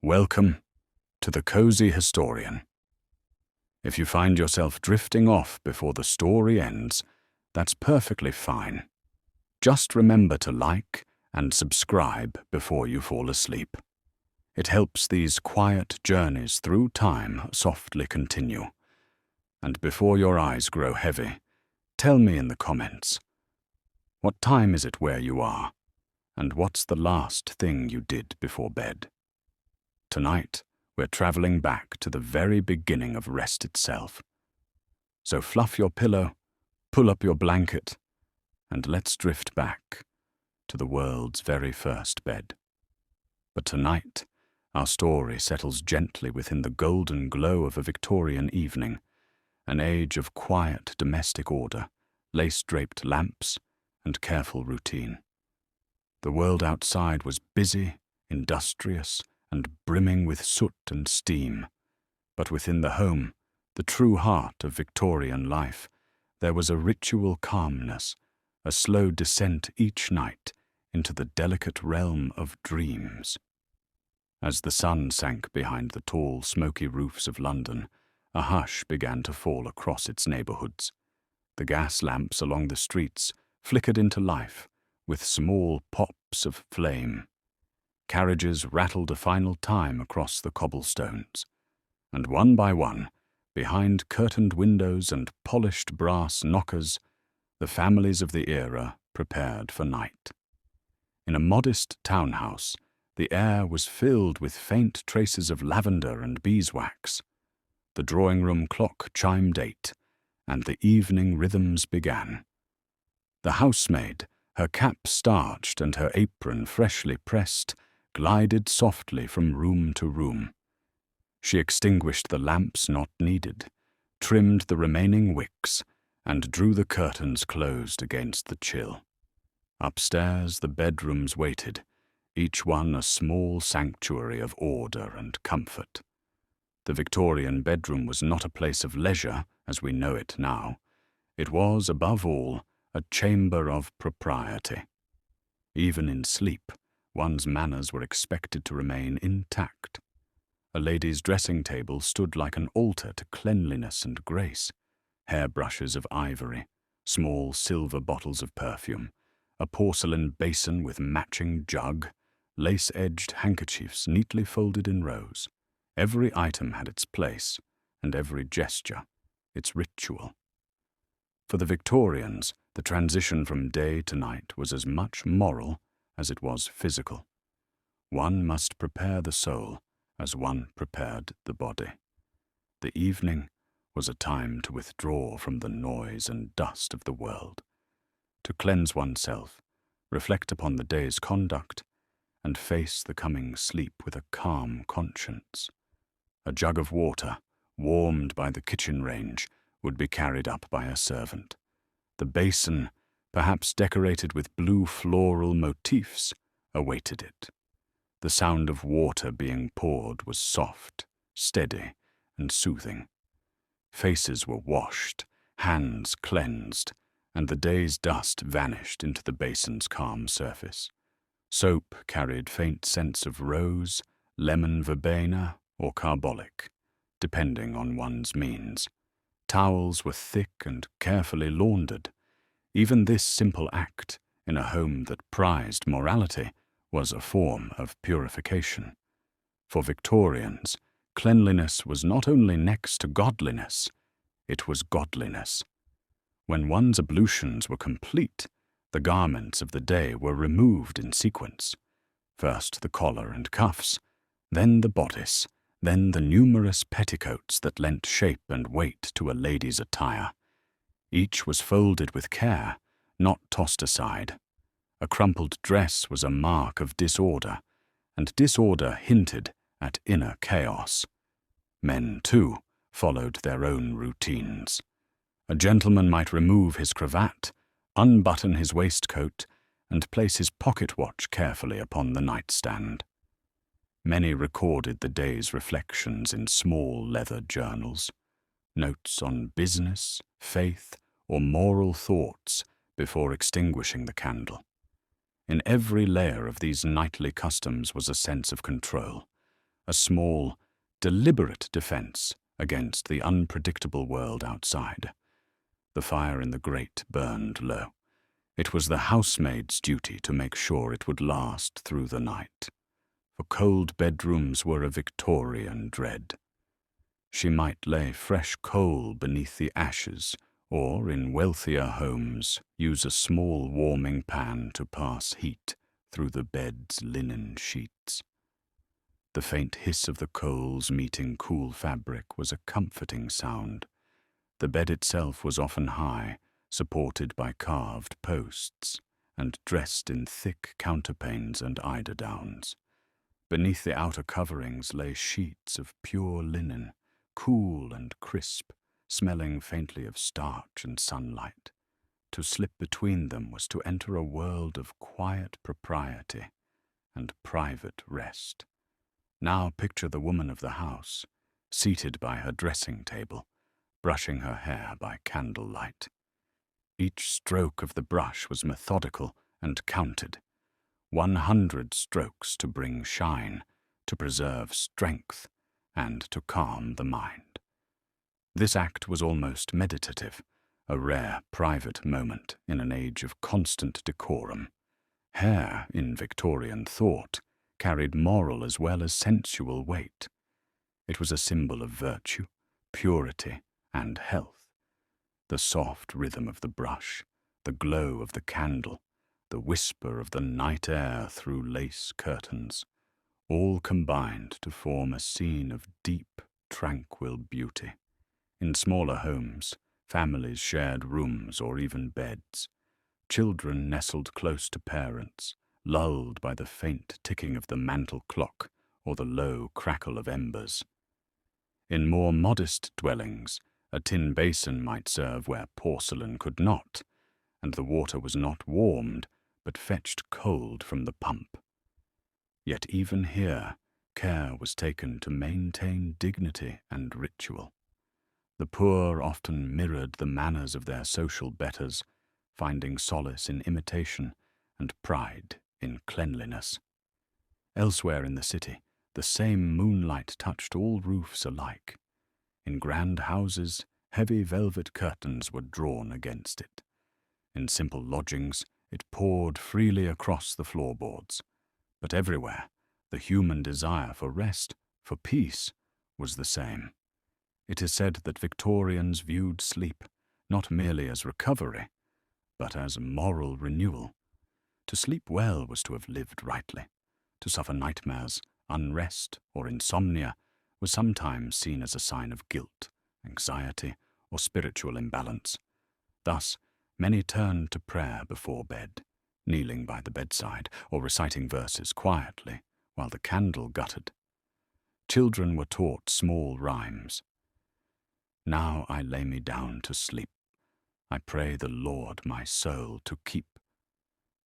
Welcome to the Cozy Historian. If you find yourself drifting off before the story ends, that's perfectly fine. Just remember to like and subscribe before you fall asleep. It helps these quiet journeys through time softly continue. And before your eyes grow heavy, tell me in the comments, what time is it where you are? And what's the last thing you did before bed? Tonight, we're traveling back to the very beginning of rest itself. So fluff your pillow, pull up your blanket, and let's drift back to the world's very first bed. But tonight, our story settles gently within the golden glow of a Victorian evening, an age of quiet domestic order, lace-draped lamps, and careful routine. The world outside was busy, industrious, and brimming with soot and steam. But within the home, the true heart of Victorian life, there was a ritual calmness, a slow descent each night into the delicate realm of dreams. As the sun sank behind the tall, smoky roofs of London, a hush began to fall across its neighbourhoods. The gas lamps along the streets flickered into life with small pops of flame. Carriages rattled a final time across the cobblestones, and one by one, behind curtained windows and polished brass knockers, the families of the era prepared for night. In a modest townhouse, the air was filled with faint traces of lavender and beeswax. The drawing-room clock chimed 8, and the evening rhythms began. The housemaid, her cap starched and her apron freshly pressed, glided softly from room to room. She extinguished the lamps not needed, trimmed the remaining wicks, and drew the curtains closed against the chill. Upstairs the bedrooms waited, each one a small sanctuary of order and comfort. The Victorian bedroom was not a place of leisure as we know it now. It was, above all, a chamber of propriety. Even in sleep, one's manners were expected to remain intact. A lady's dressing table stood like an altar to cleanliness and grace. Hairbrushes of ivory, small silver bottles of perfume, a porcelain basin with matching jug, lace-edged handkerchiefs neatly folded in rows. Every item had its place, and every gesture its ritual. For the Victorians, the transition from day to night was as much moral as it was physical. One must prepare the soul as one prepared the body. The evening was a time to withdraw from the noise and dust of the world, to cleanse oneself, reflect upon the day's conduct, and face the coming sleep with a calm conscience. A jug of water, warmed by the kitchen range, would be carried up by a servant. The basin, perhaps decorated with blue floral motifs, awaited it. The sound of water being poured was soft, steady, and soothing. Faces were washed, hands cleansed, and the day's dust vanished into the basin's calm surface. Soap carried faint scents of rose, lemon verbena, or carbolic, depending on one's means. Towels were thick and carefully laundered. Even this simple act, in a home that prized morality, was a form of purification. For Victorians, cleanliness was not only next to godliness, it was godliness. When one's ablutions were complete, the garments of the day were removed in sequence. First the collar and cuffs, then the bodice, then the numerous petticoats that lent shape and weight to a lady's attire. Each was folded with care, not tossed aside. A crumpled dress was a mark of disorder, and disorder hinted at inner chaos. Men, too, followed their own routines. A gentleman might remove his cravat, unbutton his waistcoat, and place his pocket watch carefully upon the nightstand. Many recorded the day's reflections in small leather journals, notes on business, faith, or moral thoughts before extinguishing the candle. In every layer of these nightly customs was a sense of control, a small, deliberate defense against the unpredictable world outside. The fire in the grate burned low. It was the housemaid's duty to make sure it would last through the night, for cold bedrooms were a Victorian dread. She might lay fresh coal beneath the ashes, or, in wealthier homes, use a small warming pan to pass heat through the bed's linen sheets. The faint hiss of the coals meeting cool fabric was a comforting sound. The bed itself was often high, supported by carved posts, and dressed in thick counterpanes and eiderdowns. Beneath the outer coverings lay sheets of pure linen, cool and crisp, smelling faintly of starch and sunlight. To slip between them was to enter a world of quiet propriety and private rest. Now picture the woman of the house, seated by her dressing table, brushing her hair by candlelight. Each stroke of the brush was methodical and counted. 100 strokes to bring shine, to preserve strength, and to calm the mind. This act was almost meditative, a rare private moment in an age of constant decorum. Hair, in Victorian thought, carried moral as well as sensual weight. It was a symbol of virtue, purity, and health. The soft rhythm of the brush, the glow of the candle, the whisper of the night air through lace curtains, all combined to form a scene of deep, tranquil beauty. In smaller homes, families shared rooms or even beds. Children nestled close to parents, lulled by the faint ticking of the mantel clock or the low crackle of embers. In more modest dwellings, a tin basin might serve where porcelain could not, and the water was not warmed, but fetched cold from the pump. Yet even here, care was taken to maintain dignity and ritual. The poor often mirrored the manners of their social betters, finding solace in imitation and pride in cleanliness. Elsewhere in the city, the same moonlight touched all roofs alike. In grand houses, heavy velvet curtains were drawn against it. In simple lodgings, it poured freely across the floorboards. But everywhere, the human desire for rest, for peace, was the same. It is said that Victorians viewed sleep not merely as recovery, but as moral renewal. To sleep well was to have lived rightly. To suffer nightmares, unrest, or insomnia was sometimes seen as a sign of guilt, anxiety, or spiritual imbalance. Thus, many turned to prayer before bed, kneeling by the bedside or reciting verses quietly while the candle guttered. Children were taught small rhymes. Now I lay me down to sleep. I pray the Lord my soul to keep.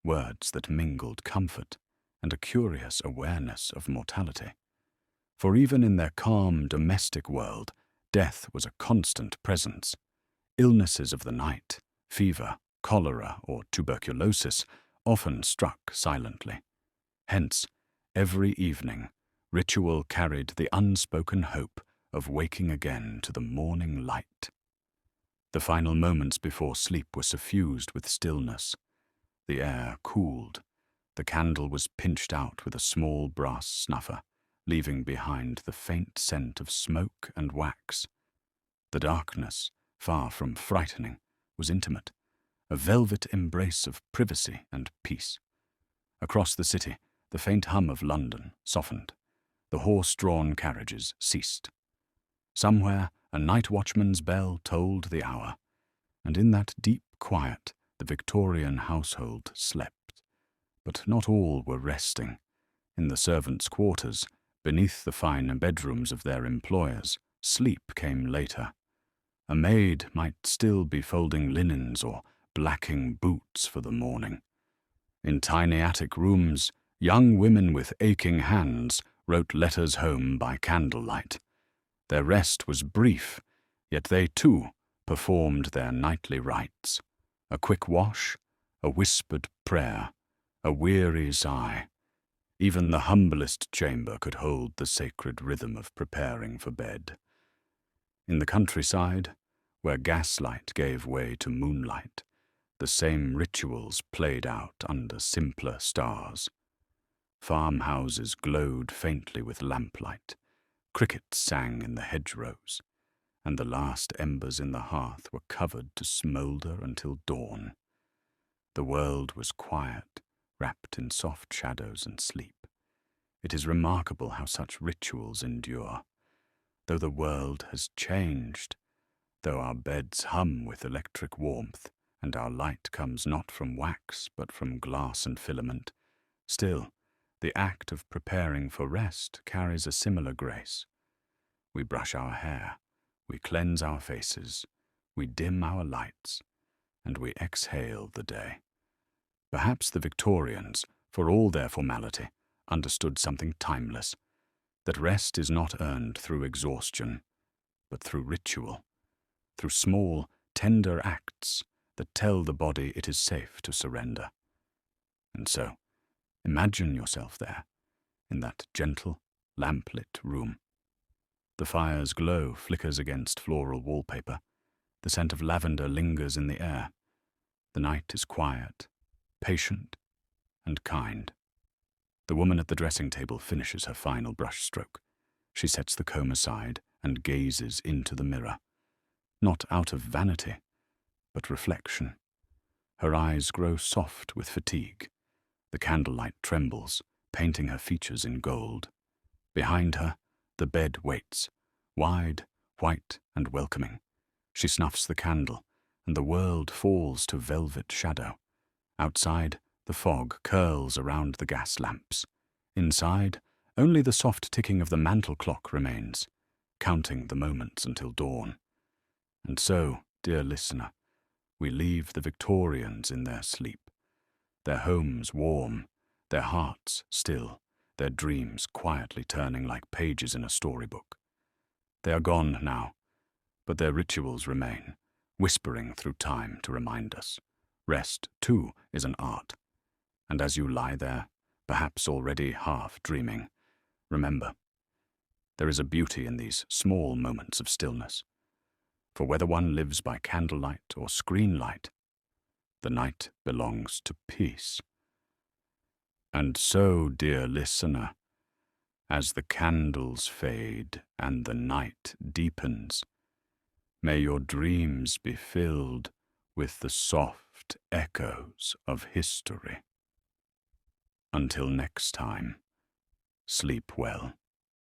Words that mingled comfort and a curious awareness of mortality. For even in their calm domestic world, death was a constant presence. Illnesses of the night, fever, cholera, or tuberculosis, often struck silently. Hence, every evening, ritual carried the unspoken hope of waking again to the morning light. The final moments before sleep were suffused with stillness. The air cooled. The candle was pinched out with a small brass snuffer, leaving behind the faint scent of smoke and wax. The darkness, far from frightening, was intimate, a velvet embrace of privacy and peace. Across the city, the faint hum of London softened. The horse-drawn carriages ceased. Somewhere, a night watchman's bell told the hour, and in that deep quiet, the Victorian household slept. But not all were resting. In the servants' quarters, beneath the fine bedrooms of their employers, sleep came later. A maid might still be folding linens or blacking boots for the morning. In tiny attic rooms, young women with aching hands wrote letters home by candlelight. Their rest was brief, yet they too performed their nightly rites. A quick wash, a whispered prayer, a weary sigh. Even the humblest chamber could hold the sacred rhythm of preparing for bed. In the countryside, where gaslight gave way to moonlight, the same rituals played out under simpler stars. Farmhouses glowed faintly with lamplight, crickets sang in the hedgerows, and the last embers in the hearth were covered to smoulder until dawn. The world was quiet, wrapped in soft shadows and sleep. It is remarkable how such rituals endure. Though the world has changed, though our beds hum with electric warmth, and our light comes not from wax but from glass and filament, still, the act of preparing for rest carries a similar grace. We brush our hair, we cleanse our faces, we dim our lights, and we exhale the day. Perhaps the Victorians, for all their formality, understood something timeless, that rest is not earned through exhaustion, but through ritual, through small, tender acts that tell the body it is safe to surrender. And so, imagine yourself there, in that gentle, lamplit room. The fire's glow flickers against floral wallpaper. The scent of lavender lingers in the air. The night is quiet, patient, and kind. The woman at the dressing table finishes her final brushstroke. She sets the comb aside and gazes into the mirror, not out of vanity, but reflection. Her eyes grow soft with fatigue. The candlelight trembles, painting her features in gold. Behind her, the bed waits, wide, white, and welcoming. She snuffs the candle, and the world falls to velvet shadow. Outside, the fog curls around the gas lamps. Inside, only the soft ticking of the mantel clock remains, counting the moments until dawn. And so, dear listener, we leave the Victorians in their sleep, their homes warm, their hearts still, their dreams quietly turning like pages in a storybook. They are gone now, but their rituals remain, whispering through time to remind us. Rest, too, is an art. And as you lie there, perhaps already half dreaming, remember, there is a beauty in these small moments of stillness. For whether one lives by candlelight or screen light, the night belongs to peace. And so, dear listener, as the candles fade and the night deepens, may your dreams be filled with the soft echoes of history. Until next time, sleep well.